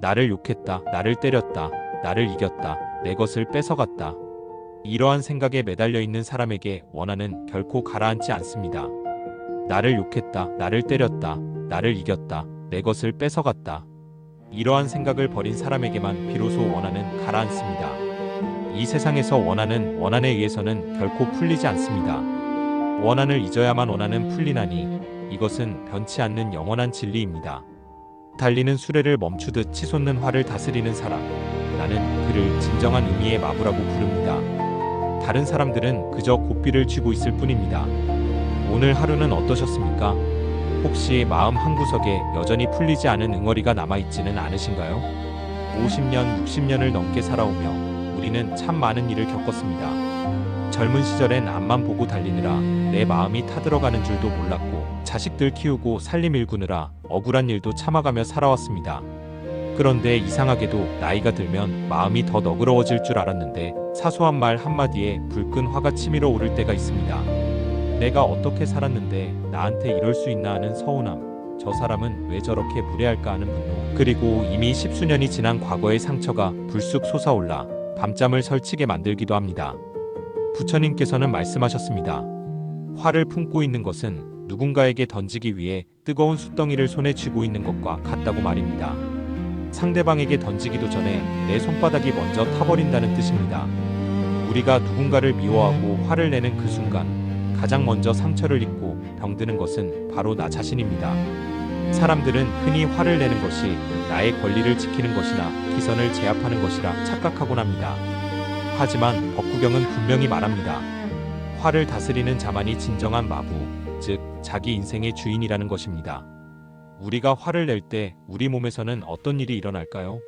나를 욕했다, 나를 때렸다, 나를 이겼다, 내 것을 뺏어갔다. 이러한 생각에 매달려 있는 사람에게 원한은 결코 가라앉지 않습니다. 나를 욕했다, 나를 때렸다, 나를 이겼다, 내 것을 뺏어갔다. 이러한 생각을 버린 사람에게만 비로소 원한은 가라앉습니다. 이 세상에서 원한에 의해서는 결코 풀리지 않습니다. 원한을 잊어야만 원한은 풀리나니 이것은 변치 않는 영원한 진리입니다. 달리는 수레를 멈추듯 치솟는 화를 다스리는 사람, 나는 그를 진정한 의미의 마부라고 부릅니다. 다른 사람들은 그저 고삐를 쥐고 있을 뿐입니다. 오늘 하루는 어떠셨습니까? 혹시 마음 한구석에 여전히 풀리지 않은 응어리가 남아있지는 않으신가요? 50년, 60년을 넘게 살아오며 우리는 참 많은 일을 겪었습니다. 젊은 시절엔 앞만 보고 달리느라 내 마음이 타들어가는 줄도 몰랐고, 자식들 키우고 살림 일구느라 억울한 일도 참아가며 살아왔습니다. 그런데 이상하게도 나이가 들면 마음이 더 너그러워질 줄 알았는데 사소한 말 한마디에 불끈 화가 치밀어 오를 때가 있습니다. 내가 어떻게 살았는데 나한테 이럴 수 있나 하는 서운함, 저 사람은 왜 저렇게 무례할까 하는 분노, 그리고 이미 십수년이 지난 과거의 상처가 불쑥 솟아올라 밤잠을 설치게 만들기도 합니다. 부처님께서는 말씀하셨습니다. 화를 품고 있는 것은 누군가에게 던지기 위해 뜨거운 숯덩이를 손에 쥐고 있는 것과 같다고 말입니다. 상대방에게 던지기도 전에 내 손바닥이 먼저 타버린다는 뜻입니다. 우리가 누군가를 미워하고 화를 내는 그 순간 가장 먼저 상처를 입고 병드는 것은 바로 나 자신입니다. 사람들은 흔히 화를 내는 것이 나의 권리를 지키는 것이나 기선을 제압하는 것이라 착각하곤 합니다. 하지만 법구경은 분명히 말합니다. 화를 다스리는 자만이 진정한 마부, 즉 자기 인생의 주인이라는 것입니다. 우리가 화를 낼 때 우리 몸에서는 어떤 일이 일어날까요?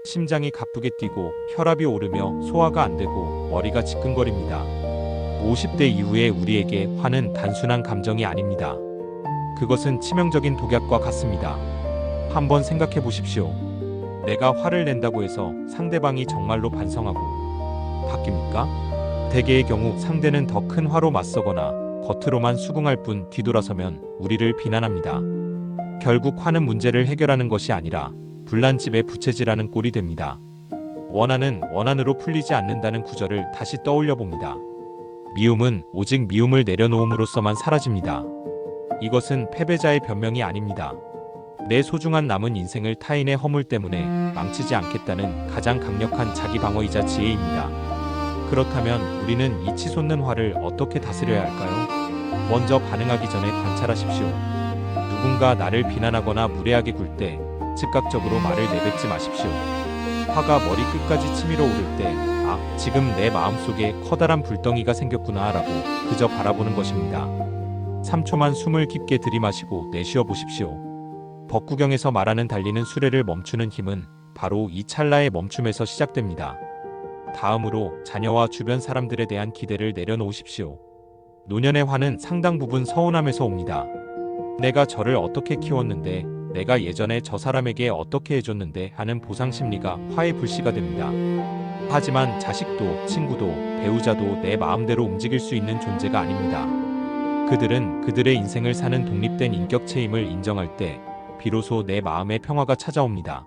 심장이 가쁘게 뛰고 혈압이 오르며 소화가 안 되고 머리가 지끈거립니다. 50대 이후에 우리에게 화는 단순한 감정이 아닙니다. 그것은 치명적인 독약과 같습니다. 한번 생각해 보십시오. 내가 화를 낸다고 해서 상대방이 정말로 반성하고 바뀝니까? 대개의 경우 상대는 더 큰 화로 맞서거나 겉으로만 수긍할 뿐 뒤돌아서면 우리를 비난합니다. 결국 화는 문제를 해결하는 것이 아니라 불난집에 부채질하는 꼴이 됩니다. 원한은 원한으로 풀리지 않는다는 구절을 다시 떠올려 봅니다. 미움은 오직 미움을 내려놓음으로써만 사라집니다. 이것은 패배자의 변명이 아닙니다. 내 소중한 남은 인생을 타인의 허물 때문에 망치지 않겠다는 가장 강력한 자기 방어이자 지혜입니다. 그렇다면 우리는 이 치솟는 화를 어떻게 다스려야 할까요? 먼저 반응하기 전에 관찰하십시오. 누군가 나를 비난하거나 무례하게 굴 때 즉각적으로 말을 내뱉지 마십시오. 화가 머리 끝까지 치밀어 오를 때, 지금 내 마음속에 커다란 불덩이가 생겼구나 라고 그저 바라보는 것입니다. 3초만 숨을 깊게 들이마시고 내쉬어 보십시오. 법구경에서 말하는 달리는 수레를 멈추는 힘은 바로 이 찰나의 멈춤에서 시작됩니다. 다음으로 자녀와 주변 사람들에 대한 기대를 내려놓으십시오. 노년의 화는 상당 부분 서운함에서 옵니다. 내가 저를 어떻게 키웠는데, 내가 예전에 저 사람에게 어떻게 해줬는데 하는 보상 심리가 화의 불씨가 됩니다. 하지만 자식도, 친구도, 배우자도 내 마음대로 움직일 수 있는 존재가 아닙니다. 그들은 그들의 인생을 사는 독립된 인격체임을 인정할 때 비로소 내 마음의 평화가 찾아옵니다.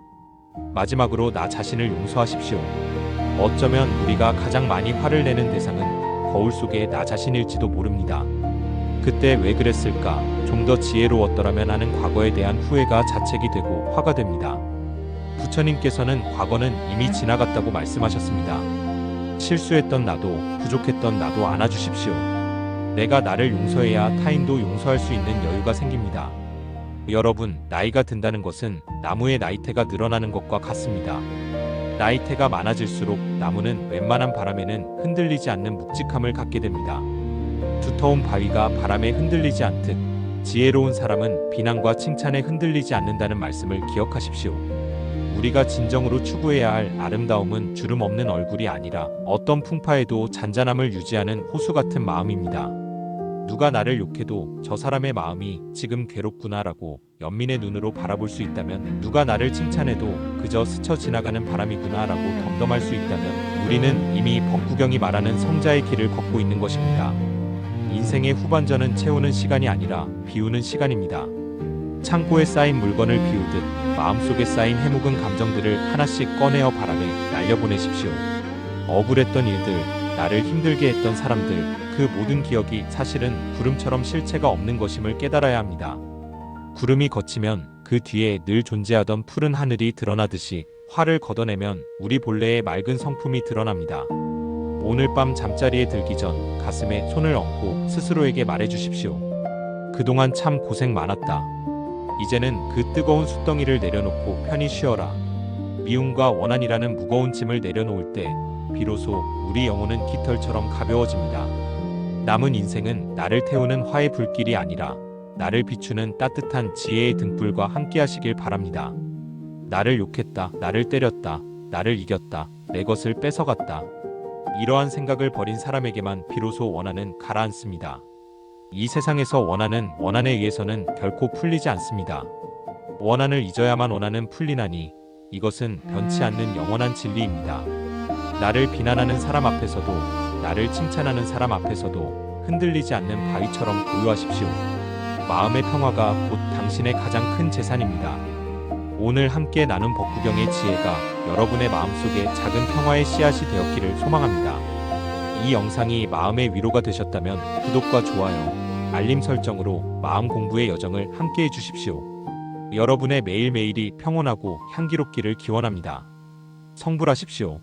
마지막으로 나 자신을 용서하십시오. 어쩌면 우리가 가장 많이 화를 내는 대상은 거울 속의 나 자신일지도 모릅니다. 그때 왜 그랬을까? 좀 더 지혜로웠더라면 하는 과거에 대한 후회가 자책이 되고 화가 됩니다. 부처님께서는 과거는 이미 지나갔다고 말씀하셨습니다. 실수했던 나도, 부족했던 나도 안아주십시오. 내가 나를 용서해야 타인도 용서할 수 있는 여유가 생깁니다. 여러분, 나이가 든다는 것은 나무의 나이테가 늘어나는 것과 같습니다. 나이테가 많아질수록 나무는 웬만한 바람에는 흔들리지 않는 묵직함을 갖게 됩니다. 두터운 바위가 바람에 흔들리지 않듯 지혜로운 사람은 비난과 칭찬에 흔들리지 않는다는 말씀을 기억하십시오. 우리가 진정으로 추구해야 할 아름다움은 주름 없는 얼굴이 아니라 어떤 풍파에도 잔잔함을 유지하는 호수 같은 마음입니다. 누가 나를 욕해도 저 사람의 마음이 지금 괴롭구나라고 연민의 눈으로 바라볼 수 있다면, 누가 나를 칭찬해도 그저 스쳐 지나가는 바람이구나라고 덤덤할 수 있다면 우리는 이미 법구경이 말하는 성자의 길을 걷고 있는 것입니다. 인생의 후반전은 채우는 시간이 아니라 비우는 시간입니다. 창고에 쌓인 물건을 비우듯 마음속에 쌓인 해묵은 감정들을 하나씩 꺼내어 바람에 날려보내십시오. 억울했던 일들, 나를 힘들게 했던 사람들, 그 모든 기억이 사실은 구름처럼 실체가 없는 것임을 깨달아야 합니다. 구름이 걷히면 그 뒤에 늘 존재하던 푸른 하늘이 드러나듯이 화를 걷어내면 우리 본래의 맑은 성품이 드러납니다. 오늘 밤 잠자리에 들기 전 가슴에 손을 얹고 스스로에게 말해주십시오. 그동안 참 고생 많았다. 이제는 그 뜨거운 숫덩이를 내려놓고 편히 쉬어라. 미움과 원한이라는 무거운 짐을 내려놓을 때 비로소 우리 영혼은 깃털처럼 가벼워집니다. 남은 인생은 나를 태우는 화의 불길이 아니라 나를 비추는 따뜻한 지혜의 등불과 함께 하시길 바랍니다. 나를 욕했다, 나를 때렸다, 나를 이겼다, 내 것을 뺏어갔다. 이러한 생각을 버린 사람에게만 비로소 원한은 가라앉습니다. 이 세상에서 원한에 의해서는 결코 풀리지 않습니다. 원한을 잊어야만 원한은 풀리나니 이것은 변치 않는 영원한 진리입니다. 나를 비난하는 사람 앞에서도 나를 칭찬하는 사람 앞에서도 흔들리지 않는 바위처럼 고요하십시오. 마음의 평화가 곧 당신의 가장 큰 재산입니다. 오늘 함께 나눈 법구경의 지혜가 여러분의 마음속에 작은 평화의 씨앗이 되었기를 소망합니다. 이 영상이 마음의 위로가 되셨다면 구독과 좋아요, 알림 설정으로 마음 공부의 여정을 함께 해주십시오. 여러분의 매일매일이 평온하고 향기롭기를 기원합니다. 성불하십시오.